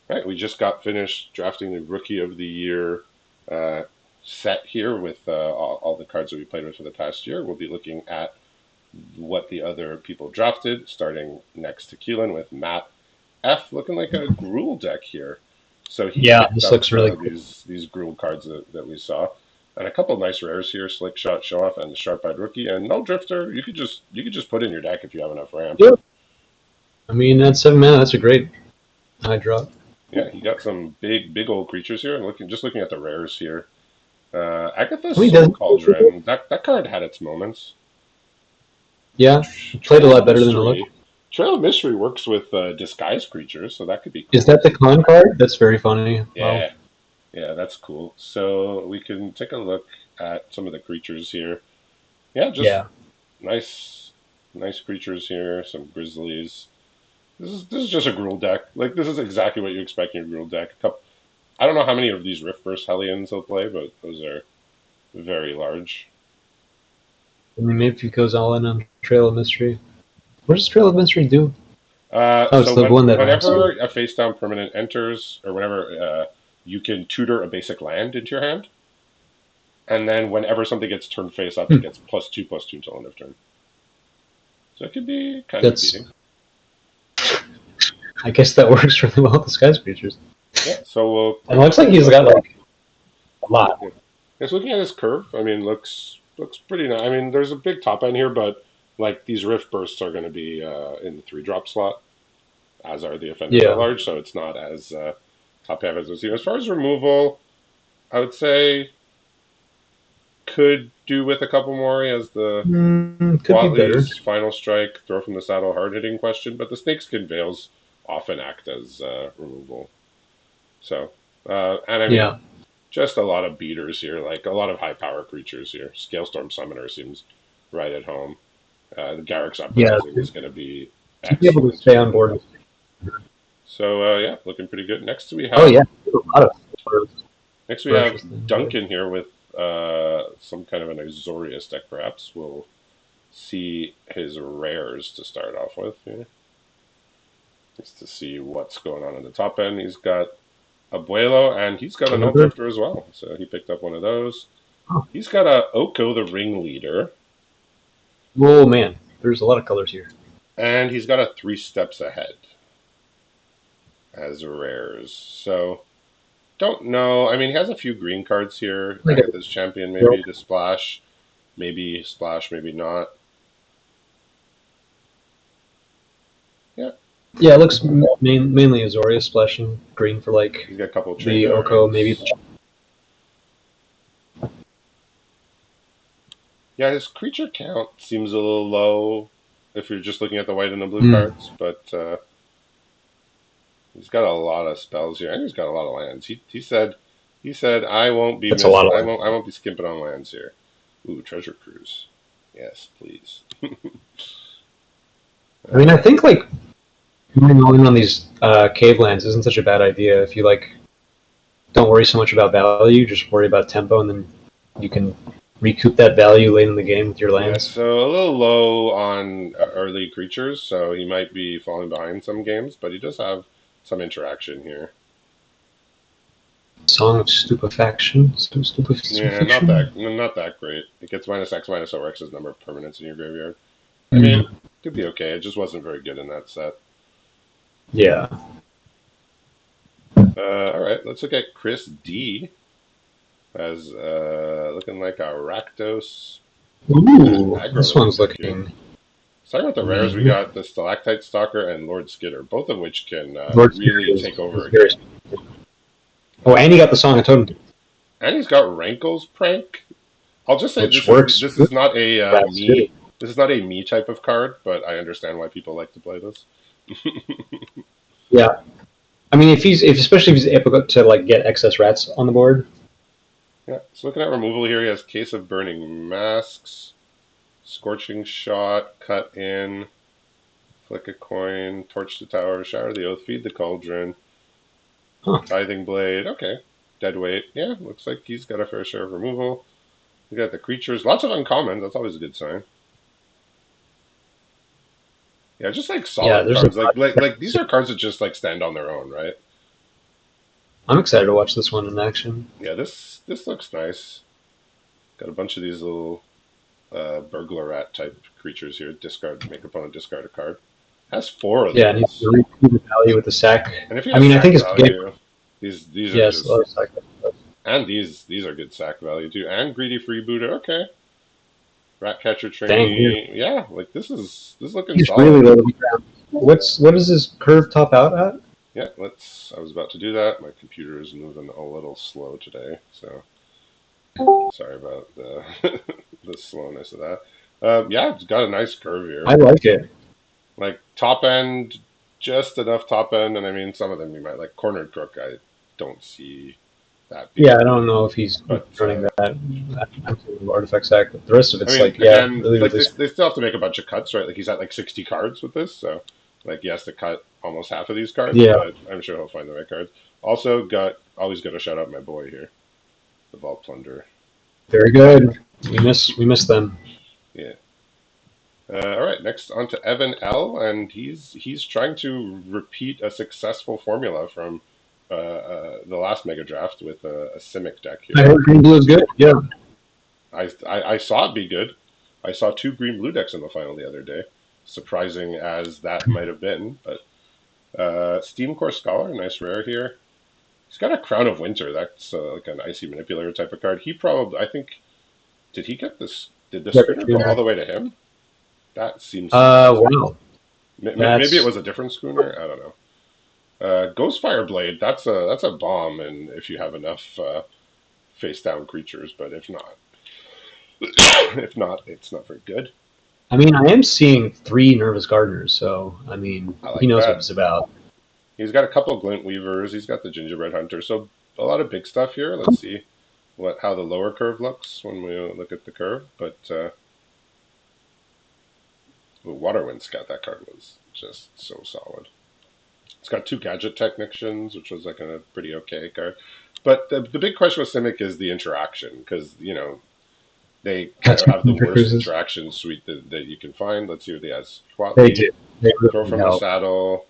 Right, we just got finished drafting the Rookie of the Year uh, set here with all the cards that we played with for the past year. We'll be looking at what the other people drafted, starting next to Keelan with Matt F, looking like a Gruul deck here. So he Yeah, picked this up looks really cool. these Gruul cards that we saw, and a couple nice rares here: Slick Shot, Show Off, and the Sharp Eyed Rookie. And No Drifter, you could just put in your deck if you have enough ramp. Yeah. I mean, at 7 mana, that's a great high drop. Yeah, he got some big old creatures here. And looking at the rares here, How Agatha's many Soul doesn't? Cauldron. That card had its moments. Yeah, it played a Trail of lot better than it looked. Mystery. Trail of Mystery works with disguise creatures, so that could be Is cool. that the con card? That's very funny. Wow. Yeah, yeah, that's cool. So we can take a look at some of the creatures here. Yeah, just Yeah. nice, nice creatures here. Some grizzlies. This is just a Gruul deck. Like this is exactly what you expect in your Gruul deck. I don't know how many of these Riftverse Hellions he'll play, but those are very large. I mean, maybe if he goes all in on Trail of Mystery. What does Trail of Mystery do? Oh, it's So the one that ramps whenever you. a face down permanent enters, or whenever you can tutor a basic land into your hand, and then whenever something gets turned face up, it Hmm. gets +2/+2 until end of turn. So it could be kind of That's. beating. I guess that works really well with Disguise Creatures. Yeah. So we'll And it quickly looks like take a he's look. got like a lot. Yeah. Just looking at his curve, I mean, looks pretty nice. I mean, there's a big top end here, but like these rift bursts are going to be in the 3-drop slot, as are the offenders at Yeah. large. So it's not as top heavy as we've seen. As far as removal, I would say could do with a couple more. He has the Could be better. Watley's final strike, throw from the saddle, hard hitting question, but the snakeskin veils often act as removal. So, and I mean, Yeah. just a lot of beaters here, like a lot of high power creatures here. Scalestorm Summoner seems right at home. The Garruk's Yeah. Uprising is going to be To be able to excellent stay here. on board. So yeah, looking pretty good. Oh yeah, a lot of Next we have ferocious things. Right? Duncan here with some kind of an Exorius deck, perhaps. We'll see his rares to start off with here, just to see what's going on in the top end. He's got Abuelo, and he's got a No Another. Drifter as well, so he picked up one of those. Oh. He's got a Oko the Ringleader, Oh man, there's a lot of colors here. and he's got a Three Steps Ahead as rares. So don't know. I mean, he has a few green cards here. Like a Agatha's Champion, maybe to splash, maybe not. Yeah, yeah, it looks mainly Azoria splashing green for like he's got a couple Chain the Oko, maybe. Barons. Yeah, his creature count seems a little low if you're just looking at the white and the blue Mm, cards, but he's got a lot of spells here, and he's got a lot of lands. He said I won't be that's a lot of land. I won't be skimping on lands here. Ooh, Treasure Cruise. Yes, please. I mean, I uh, think like going all in on these cave lands isn't such a bad idea if you like don't worry so much about value, just worry about tempo, and then you can recoup that value late in the game with your yeah, lands. so a little low on early creatures, so he might be falling behind some games, but he does have some interaction here. Song of Stupefaction, Yeah, Stupefaction. not that great. It gets -X -OX's number of permanents in your graveyard. I Mm, mean, could be okay. It just wasn't very good in that set. yeah. All right, let's look at Chris D as looking like a Rakdos Ooh, aggro this lane one's deck here. looking Starting with the rares, we mean. got the Stalactite Stalker and Lord Skitter, both of which can Lord really Spirit take over is a very. game. Oh, and he got the Song of Totem, And he's got Rankle's Prank. I'll just say which works this with is not a Rat City. me this is not a me type of card, but I understand why people like to play this. Yeah, I mean, if especially if he's able to like get excess rats on the board. Yeah, so looking at removal here, he has Case of Burning Masks, Scorching Shot, Cut In, Flick a Coin, Torch the Tower, Shower the Oath, Feed the Cauldron, Huh. Tithing Blade. Okay, Deadweight. Yeah, looks like he's got a fair share of removal. We got the creatures, lots of uncommons. That's always a good sign. Yeah, just like Yeah, solid there's a cards. lot. Like these are cards that just like stand on their own, right? I'm excited to watch this one in action. Yeah, this looks nice. Got a bunch of these little burglar rat type creatures here. Discard, make opponent discard a card. Has four of Yeah, and he's those. really the value with the sack. And if he I has mean, I think sack his game. value, these are Yes, a lot just of sack. and these are good sack value too. And greedy freebooter. Okay, rat catcher Dang, weird. trainee. Yeah, like this is looking He's really solid. low to the ground. What does his curve top out at? Yeah, let's. I was about to do that. My computer is moving a little slow today, so sorry about the the slowness of that. Yeah, it's got a nice curve I here. like it. Like top end, just enough top end, and I mean some of them you might like cornered crook. I don't see that Yeah, being, I don't know if he's but running that artifact sack, but the rest of I it's mean like, yeah, again, really, like really. they still have to make a bunch of cuts, right? Like he's at like 60 cards with this, so like he has to cut almost half of these cards, Yeah, but I'm sure he'll find the right cards. Also, got always got to shout out my boy here, the Vault Plunderer. very good. We miss them. Yeah. All right, next on to Evan L, and he's trying to repeat a successful formula from the last Mega Draft with a Simic deck I here. heard Green Blue is good. Yeah, I saw it be good. I saw two green blue decks in the final the other day, surprising as that might have been. But Steam Core Scholar, nice rare here. He's got a Crown of Winter. That's like an icy manipulator type of card. He probably, I think, did he get this? Did the Record schooner go all tuner. the way to him? That seems surprising. Wow, Maybe it that's was a different schooner. I don't know. Ghostfire Blade. That's a bomb, and if you have enough face down creatures, but if not, if not, it's not very good. I mean, I am seeing three nervous gardeners, so I mean, I he like knows what that. it's about. He's got a couple of Glint Weavers. He's got the Gingerbread Hunter. So a lot of big stuff here. Let's see how the lower curve looks when we look at the curve. But the Waterwind Scout, that card was just so solid. It's got two Gadget Technicians, which was like a pretty okay card. But the big question with Simic is the interaction, because, they kind That's of have the Winter worst Cruises. interaction suite that you can find. Let's see what he has. They Quatli, do. They Throw really from the help. Saddle,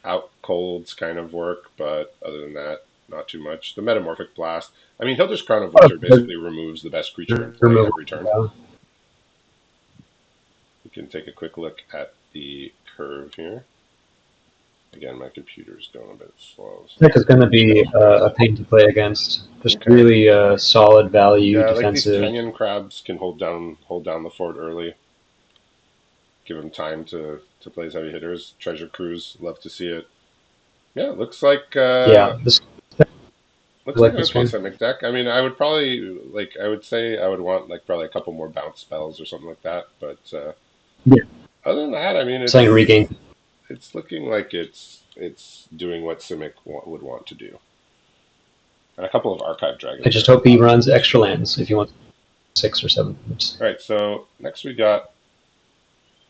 Out Colds kind of work, but other than that, not too much. The Metamorphic Blast. I mean, Hilda's Crown of Winter basically removes the best creature in play every turn. Yeah. We can take a quick look at the curve here. Again, my computer's going a bit slow. Nick is So. going to be a pain to play against. Just Okay. really solid value, Yeah, like these defensive. Canyon Crabs can hold down the fort early. Give him time to play his heavy hitters. Treasure Cruise, love to see it. Yeah, Yeah, this I looks like like an this okay one. Simic deck. I mean, I would probably I would say I would want like probably a couple more bounce spells or something like that. But Yeah, other than that, I mean, saying regain. it's looking like it's doing what Simic would want to do. And a couple of Archive I Dragons just are hope he awesome runs here too. extra lands if you want 6 or 7. All right, so next we got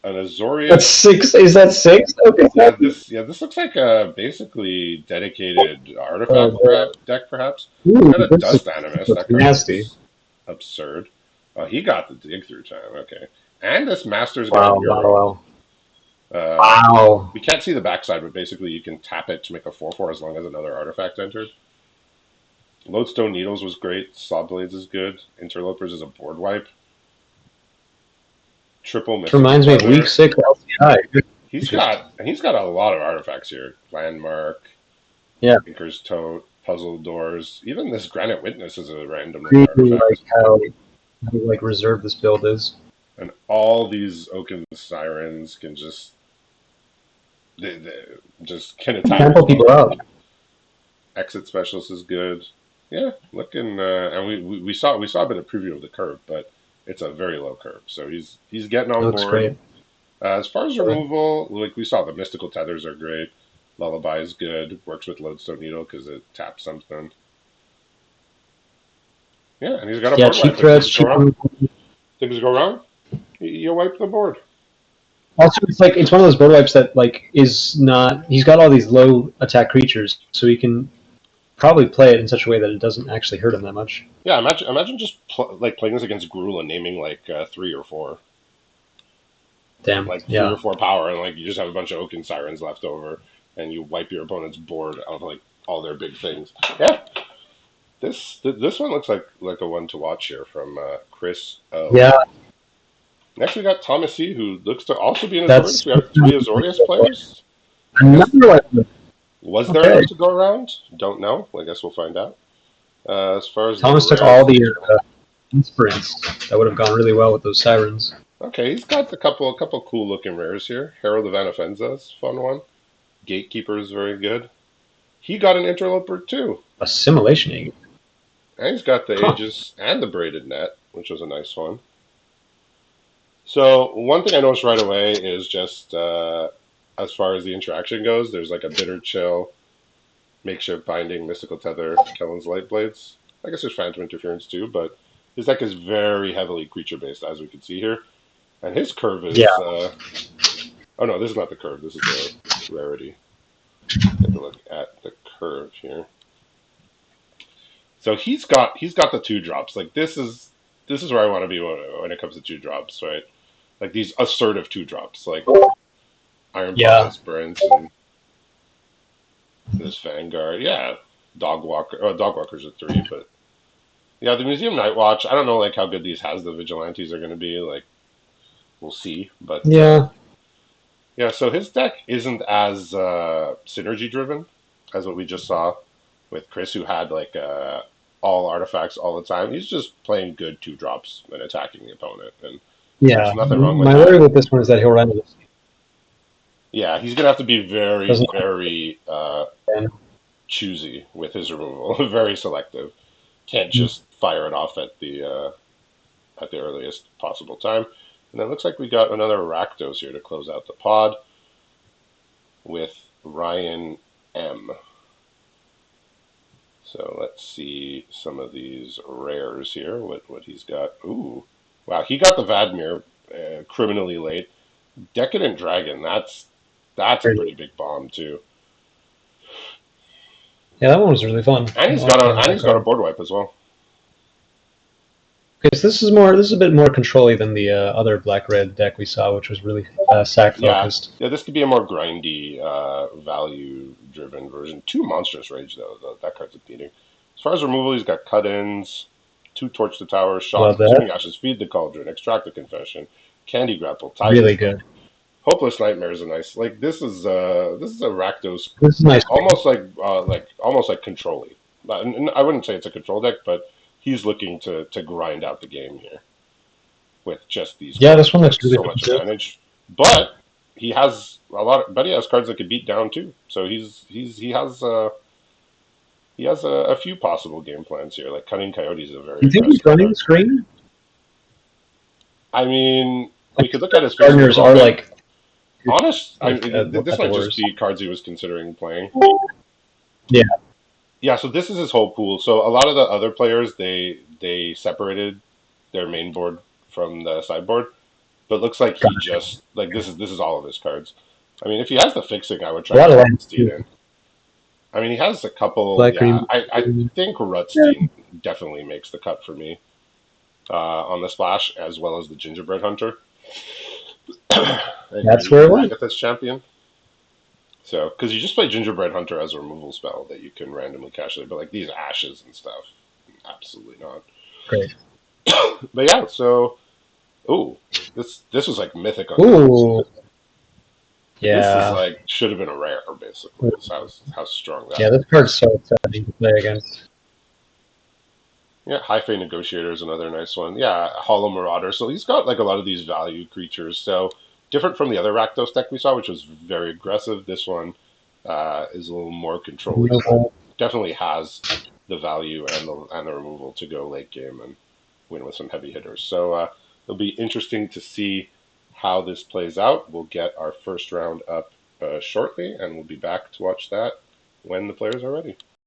an That's Azorius. 6. Is that 6? Okay. This looks like a basically dedicated Oh, artifact man. deck, perhaps. He's Ooh, got a this Dust Animus. looks That card nasty. looks absurd. Oh, he got the dig through time. Okay, and this Master's Guard Wow, wow, Bureau. wow. Uh, Wow. we can't see the backside, but basically you can tap it to make a 4/4 as long as another artifact entered. Lodestone Needles was great. Saw Blades is good. Interlopers is a board wipe. Triple This Mystical reminds me of Week Tether. 6 LCI. He's got a lot of artifacts here. Landmark, Yeah, Anchor's Tote, Puzzle Doors. Even this Granite Witness is a random little really like artifact. how like reserved this build is. And all these Oaken Sirens can they just can attack as Tempo well. people out. Exit Specialist is good. Yeah, looking and we saw a bit of preview of the curve, but it's a very low curve, so he's getting It on looks board. great. As far as removal, like we saw, the Mystical Tethers are great. Lullaby is good. Works with Lodestone Needle because it taps something. Yeah, and he's got a Yeah, board cheap wipe. If threats, things go cheap. wrong, things go wrong, you wipe the board. Also, it's like it's one of those board wipes that like is not. He's got all these low attack creatures, so he can probably play it in such a way that it doesn't actually hurt him that much. Yeah, imagine just like playing this against Gruul and naming like Damn. three or Yeah. four power, and like you just have a bunch of Oaken Sirens left over, and you wipe your opponent's board of like all their big things. Yeah, this one looks like a one to watch here from Chris O. Yeah, Next, we got Thomas C, who looks to also be in Azorius. that's We have three Azorius players. I guess another one. was there Okay. enough to go around? Don't know. I guess we'll find out. As far as the Thomas took all rares, the inspirants. That would have gone really well with those sirens. okay, he's got a couple cool looking rares here. Herald of Anafenza's fun one. Gatekeeper is very good. He got an interloper too, Assimilation agent. and he's got the Huh. Aegis and the braided net, which was a nice one. So one thing I noticed right away is just as far as the interaction goes, there's like a bitter chill, makeshift binding, mystical tether, Kellen's light blades. I guess there's phantom interference too, but his deck is very heavily creature based, as we can see here. And his curve is Yeah. oh no, this is not the curve. This is the rarity. Take a look at the curve here. So he's got the two drops. Like this is where I want to be when it comes to two drops, right? Like these assertive two drops, like Iron Paw Yeah. Aspirants and this Vanguard. Yeah, Dog Walker. Oh, Dog Walker's a three, but yeah, the Museum Night Watch. I don't know like how good these has the Vigilantes are going to be. Like we'll see, but Yeah. yeah. So his deck isn't as synergy driven as what we just saw with Chris, who had like all artifacts all the time. He's just playing good two drops and attacking the opponent, and there's Yeah. nothing wrong with My that. worry with this one is that he'll run into this. Yeah, he's gonna have to be very, Doesn't very choosy with his removal, very selective. Can't just fire it off at the earliest possible time. And it looks like we got another Rakdos here to close out the pod with Ryan M. So let's see some of these rares here. What he's got? Ooh, wow! He got the Vadmir criminally late. Decadent Dragon. That's a pretty big bomb too. Yeah, that one was really fun. And I like playing with that he's got a card. board wipe as well. Okay, so this is a bit more controlly than the other black red deck we saw, which was really sack Yeah, focused. yeah. This could be a more grindy, value driven version. Two monstrous rage though. That card's a beating. As far as removal, he's got cut-ins, two Torch the Tower, Shock, Love that. Consuming Ashes, Feed the Cauldron, Extract the Confession, Candy Grapple, Tiger's Really Milk. good. Hopeless Nightmare is a nice like this is a Rakdos This is nice. almost like controlly. I wouldn't say it's a control deck, but he's looking to grind out the game here with just these Yeah, cards. this one He looks has really so good much too. advantage, but he has but he has cards that could beat down too. So he has a few possible game plans here. Like Cunning Coyote is a very You think he's aggressive running card. the screen? I mean, we Like could look at his physical gardeners are profile. like This at the might just worst. be cards he was considering playing. Yeah. Yeah, so this is his whole pool. So a lot of the other players they separated their main board from the sideboard, but looks like he Gotcha. just like this is all of his cards. I mean, if he has the fixing, I would A try lot of getting lands Rutstein too. in. I mean, he has a couple. Black Yeah, green. I think Yeah. Rutstein definitely makes the cut for me on the splash, as well as the Gingerbread Hunter and That's where it maybe went. Agatha's Champion. So, because you just play Gingerbread Hunter as a removal spell that you can randomly cash it, but like these ashes and stuff, absolutely not. Great. But yeah, so this was like mythic uncommon. Ooh. This is Yeah. like should have been a rare basically. Is how strong Yeah, that this is. card's so exciting to play against. Yeah, High Fate Negotiator is another nice one. Yeah, Hollow Marauder. So he's got like a lot of these value creatures. So different from the other Rakdos deck we saw, which was very aggressive. This one is a little more controlly, but definitely has the value and the removal to go late game and win with some heavy hitters. So it'll be interesting to see how this plays out. We'll get our first round up shortly, and we'll be back to watch that when the players are ready.